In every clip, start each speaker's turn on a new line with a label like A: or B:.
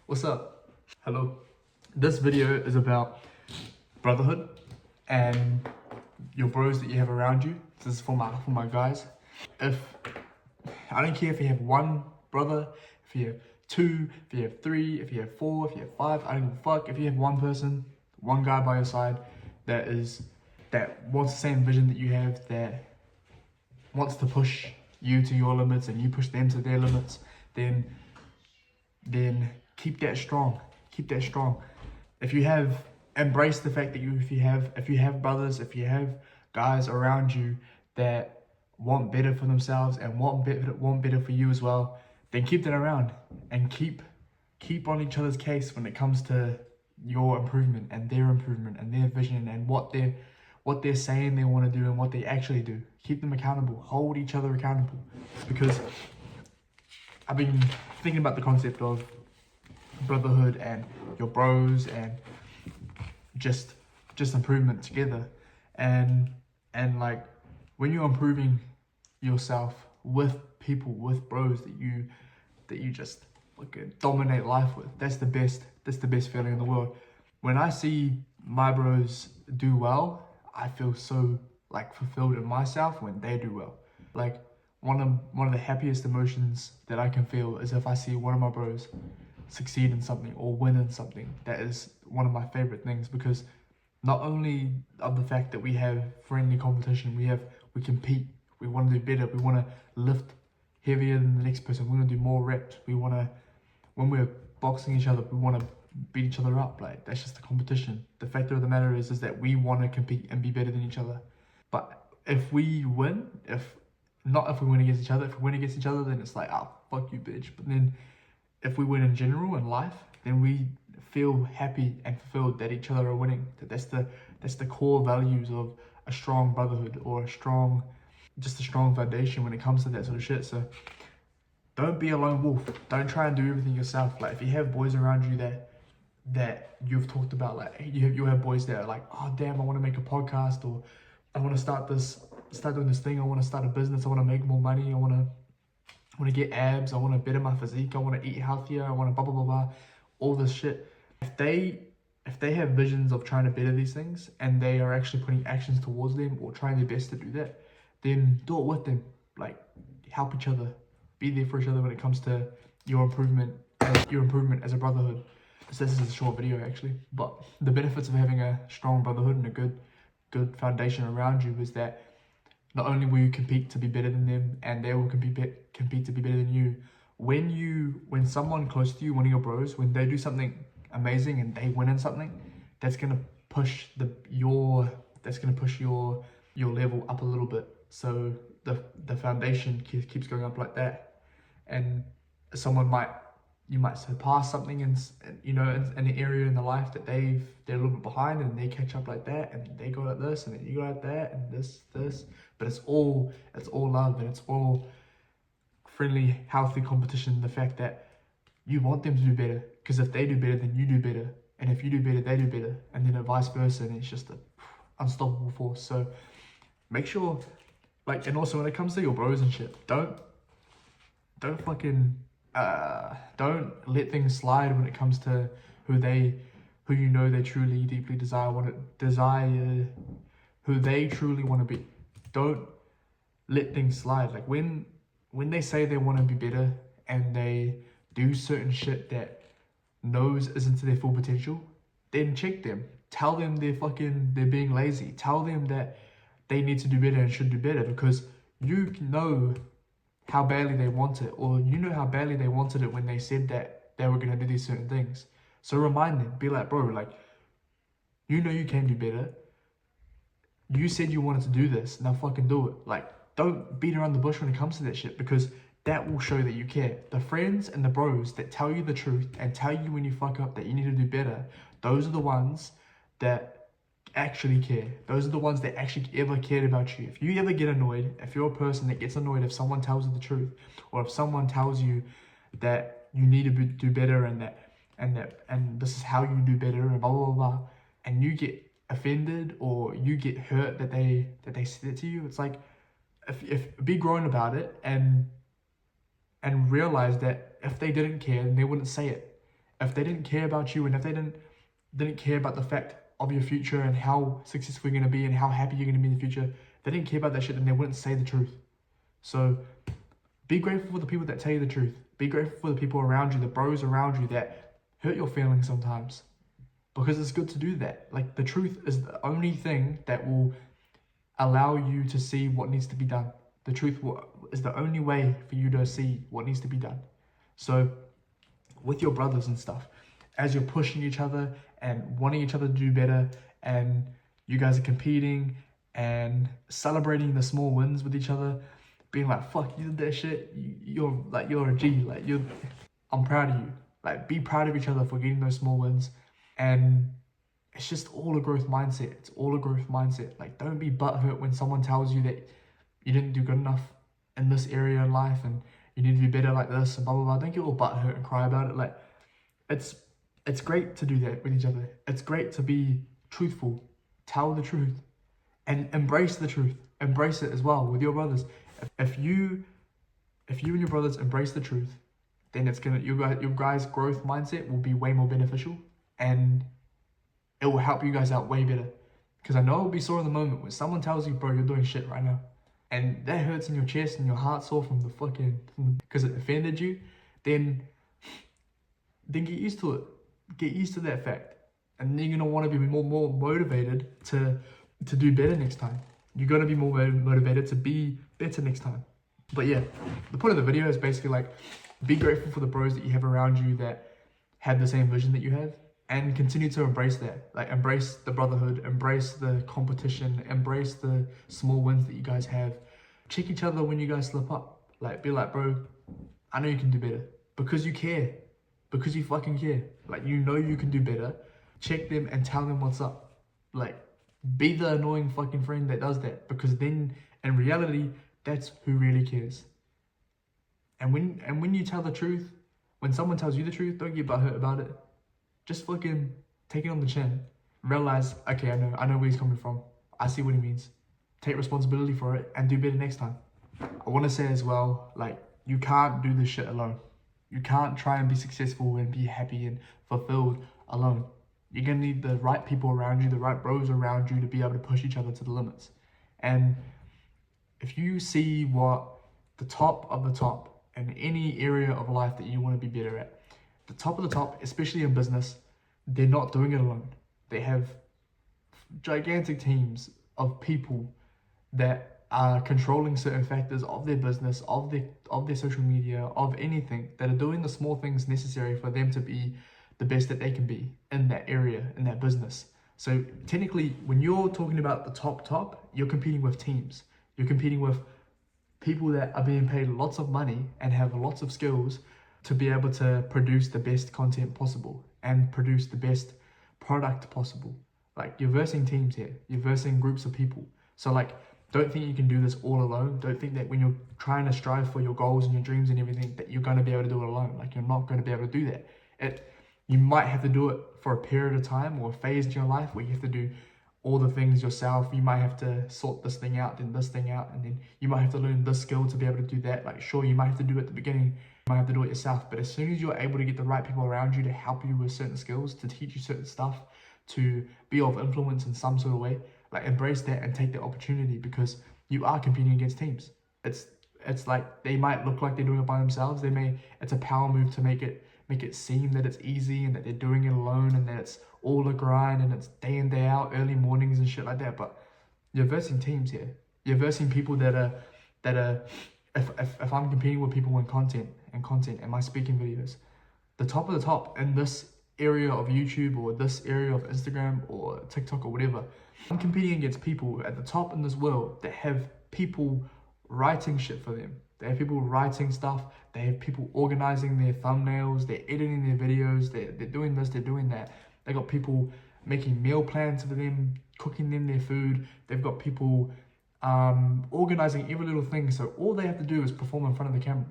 A: What's up? Hello. This video is about brotherhood and your bros that you have around you. This is for my guys. If I don't care if you have one brother, if you have two, if you have three, if you have four, if you have five, I don't give a fuck. If you have one person, one guy by your side that wants the same vision that you have, that wants to push you to your limits and you push them to their limits, then keep that strong. Keep that strong. If you have embrace the fact that if you have brothers, if you have guys around you that want better for themselves and want better for you as well, then keep that around and keep on each other's case when it comes to your improvement and their vision and what they're saying they want to do and what they actually do. Keep them accountable. Hold each other accountable. Because I've been thinking about the concept of brotherhood and your bros and just improvement together, and like when you're improving yourself with people, with bros that you just dominate life with, that's the best feeling in the world. When I see my bros do well, I feel so fulfilled in myself when they do well. Like one of the happiest emotions that I can feel is if I see one of my bros succeed in something or win in something. That is one of my favorite things, because not only of the fact that we have friendly competition, we compete, we want to do better, we want to lift heavier than the next person, we want to do more reps, we want to, when we're boxing each other, we want to beat each other up. Like, that's just the competition. The fact of the matter is that we want to compete and be better than each other. But if we win, if we win against each other, if we win against each other, then it's like, oh, fuck you, bitch. But then if we win in general in life, then we feel happy and fulfilled that each other are winning. That's the core values of a strong brotherhood, or a strong foundation when it comes to that sort of shit. So don't be a lone wolf. Don't try and do everything yourself. Like, if you have boys around you that you've talked about, like you have boys that are like, oh damn, I want to make a podcast, or I want to start doing this thing, I want to start a business, I want to make more money, I want to get abs, I want to better my physique, I want to eat healthier, I want to blah, blah, blah, blah, all this shit. If they have visions of trying to better these things and they are actually putting actions towards them or trying their best to do that, then do it with them. Like, help each other. Be there for each other when it comes to your improvement as a brotherhood. So this is a short video actually, but the benefits of having a strong brotherhood and a good foundation around you is that not only will you compete to be better than them, and they will compete to be better than you. When someone close to you, one of your bros, when they do something amazing and they win in something, that's gonna push your level up a little bit. So the foundation keeps going up like that, and you might surpass something in an area in the life that they're a little bit behind, and they catch up like that, and they go like this, and then you go like that, and this, but it's all love, and it's all friendly, healthy competition. The fact that you want them to do better, because if they do better, then you do better, and if you do better, they do better, and then vice versa, and it's just an unstoppable force. So make sure, and also when it comes to your bros and shit, don't let things slide when it comes to who you know they truly deeply desire, who they truly want to be. Don't let things slide. Like when they say they want to be better and they do certain shit that knows isn't to their full potential, then check them. Tell them they're being lazy. Tell them that they need to do better and should do better, because you know how badly they want it, or you know how badly they wanted it when they said that they were going to do these certain things. So remind them. Be like, bro, like, you know you can do better. You said you wanted to do this, now fucking do it. Like, don't beat around the bush when it comes to that shit, because that will show that you care. The friends and the bros that tell you the truth and tell you when you fuck up that you need to do better, those are the ones that actually care. Those are the ones that actually ever cared about you. If you ever get annoyed, if you're a person that gets annoyed if someone tells you the truth, or if someone tells you that you need to do better, and this is how you do better, and blah, blah, blah, blah, and you get offended or you get hurt that they said it to you, it's like, if be grown about it and realize that if they didn't care, then they wouldn't say it. If they didn't care about you, and if they didn't care about the fact of your future and how successful you're gonna be and how happy you're gonna be in the future, if they didn't care about that shit, then they wouldn't say the truth. So be grateful for the people that tell you the truth. Be grateful for the people around you, the bros around you that hurt your feelings sometimes. Because it's good to do that. Like, the truth is the only thing that will allow you to see what needs to be done. The truth is the only way for you to see what needs to be done. So with your brothers and stuff, as you're pushing each other and wanting each other to do better, and you guys are competing and celebrating the small wins with each other, being like, fuck, you did that shit, you're a G, like, I'm proud of you. Like, be proud of each other for getting those small wins. And it's just all a growth mindset. It's all a growth mindset. Like, don't be butthurt when someone tells you that you didn't do good enough in this area in life and you need to be better like this and blah, blah, blah. Don't get all butthurt and cry about it. Like, it's great to do that with each other. It's great to be truthful, tell the truth, and embrace the truth. Embrace it as well with your brothers. If you and your brothers embrace the truth, then it's gonna, your guys' growth mindset will be way more beneficial, and it will help you guys out way better. Because I know it'll be sore in the moment when someone tells you, bro, you're doing shit right now, and that hurts in your chest and your heart sore from the fucking, because it offended you. Then get used to it. Get used to that fact, and then you're gonna want to be more motivated to do better next time. You're gonna be more motivated to be better next time. But yeah, the point of the video is basically like, be grateful for the bros that you have around you that have the same vision that you have, and continue to embrace that. Like, embrace the brotherhood, embrace the competition, embrace the small wins that you guys have. Check each other when you guys slip up. Like, be like, bro, I know you can do better, because you care, because you fucking care. Like, you know you can do better. Check them and tell them what's up. Like, be the annoying fucking friend that does that, because then in reality, that's who really cares. And when you tell the truth, when someone tells you the truth, don't get butthurt about it. Just fucking take it on the chin. Realize, okay, I know where he's coming from. I see what he means. Take responsibility for it and do better next time. I want to say as well, like, you can't do this shit alone. You can't try and be successful and be happy and fulfilled alone. You're gonna need the right people around you, the right bros around you, to be able to push each other to the limits. And if you see what the top of the top in any area of life that you want to be better at, the top of the top, especially in business, they're not doing it alone. They have gigantic teams of people that are controlling certain factors of their business, of their social media, of anything, that are doing the small things necessary for them to be the best that they can be in that area, in that business. So technically, when you're talking about the top, you're competing with teams. You're competing with people that are being paid lots of money and have lots of skills to be able to produce the best content possible and produce the best product possible. Like, you're versing teams here. You're versing groups of people. So, like, don't think you can do this all alone. Don't think that when you're trying to strive for your goals and your dreams and everything, that you're going to be able to do it alone. Like, you're not going to be able to do that. You might have to do it for a period of time or a phase in your life where you have to do all the things yourself. You might have to sort this thing out, then this thing out, and then you might have to learn this skill to be able to do that. Like, sure, you might have to do it at the beginning, you might have to do it yourself, but as soon as you're able to get the right people around you to help you with certain skills, to teach you certain stuff, to be of influence in some sort of way, like, embrace that and take the opportunity, because you are competing against teams. It's like, they might look like they're doing it by themselves. It's a power move to make it seem that it's easy and that they're doing it alone and that it's all a grind and it's day in, day out, early mornings and shit like that. But you're versing teams here. You're versing people that are if I'm competing with people in content and my speaking videos, the top of the top in this area of YouTube or this area of Instagram or TikTok or whatever, I'm competing against people at the top in this world that have people writing shit for them. They have people writing stuff. They have people organizing their thumbnails. They're editing their videos. They're doing this, they're doing that. They got people making meal plans for them, cooking them their food. They've got people organizing every little thing. So all they have to do is perform in front of the camera.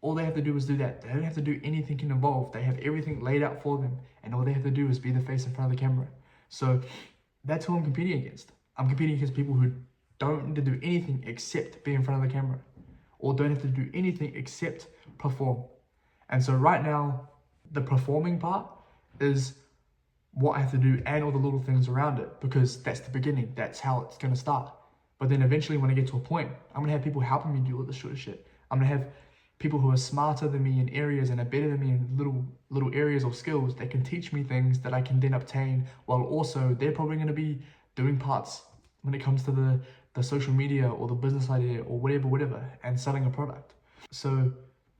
A: All they have to do is do that. They don't have to do anything involved. They have everything laid out for them. And all they have to do is be the face in front of the camera. So that's who I'm competing against. I'm competing against people who don't need to do anything except be in front of the camera, or don't have to do anything except perform. And so right now, the performing part is what I have to do and all the little things around it, because that's the beginning. That's how it's going to start. But then eventually when I get to a point, I'm going to have people helping me do all this sort of shit. I'm going to have people who are smarter than me in areas and are better than me in little areas or skills that can teach me things that I can then obtain, while also they're probably going to be doing parts when it comes to the social media or the business idea or whatever, and selling a product. So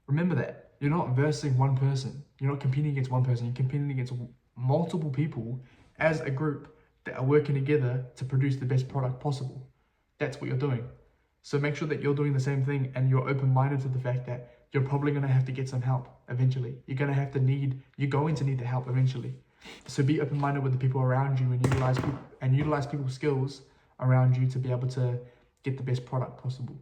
A: remember that. You're not versing one person. You're not competing against one person. You're competing against multiple people as a group that are working together to produce the best product possible. That's what you're doing. So make sure that you're doing the same thing, and you're open-minded to the fact that you're probably going to have to get some help eventually. You're going to need the help eventually. So be open-minded with the people around you, and utilize people's skills around you to be able to get the best product possible.